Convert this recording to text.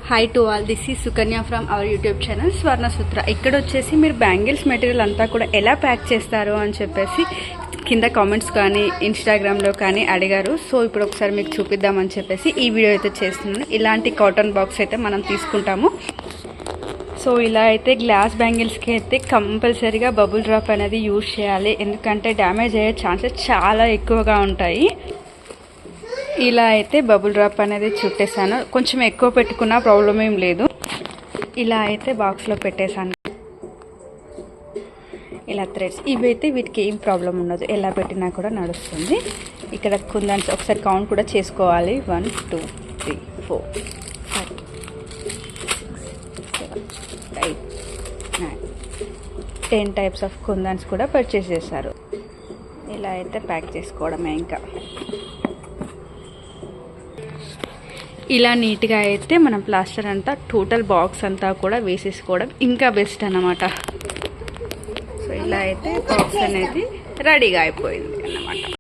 Hi to all, this ఈ Sukanya from our YouTube channel Swarnasutra. ఇక్కడ వచ్చేసి మీరు బ్యాంగిల్స్ మెటీరియల్ అంతా కూడా ఎలా ప్యాక్ చేస్తారు అని చెప్పేసి కింద కామెంట్స్ కానీ ఇన్స్టాగ్రామ్లో కానీ అడిగారు. సో ఇప్పుడు ఒకసారి మీకు చూపిద్దామని చెప్పేసి ఈ వీడియో అయితే చేస్తున్నాను. ఇలాంటి కాటన్ బాక్స్ అయితే మనం తీసుకుంటాము. సో ఇలా అయితే గ్లాస్ బ్యాంగిల్స్కి అయితే కంపల్సరీగా బబుల్ డ్రాప్ అనేది యూజ్ చేయాలి, ఎందుకంటే డ్యామేజ్ అయ్యే ఛాన్సెస్ చాలా ఎక్కువగా ఉంటాయి. ఇలా అయితే బబుల్ డ్రాప్ అనేది చుట్టేసాను. కొంచెం ఎక్కువ పెట్టుకున్నా ప్రాబ్లం ఏం లేదు. ఇలా అయితే బాక్స్లో పెట్టేశాను. ఇలా థ్రెడ్స్ ఇవైతే వీటికి ఏం ప్రాబ్లం ఉండదు, ఎలా పెట్టినా కూడా నడుస్తుంది. ఇక్కడ కుందన్స్ ఒకసారి కౌంట్ కూడా చేసుకోవాలి. 1 2 3 4 5 6 7 8 9 10 టైప్స్ ఆఫ్ కుందన్స్ కూడా పర్చేస్ చేశారు. ఇలా అయితే ప్యాక్ చేసుకోవడమే. ఇంకా ఇలా నీట్గా అయితే మనం ప్లాస్టర్ అంతా టోటల్ బాక్స్ అంతా కూడా వేసేసుకోవడం ఇంకా బెస్ట్ అన్నమాట. సో ఇలా అయితే బాక్స్ అనేది రెడీగా అయిపోయింది అన్నమాట.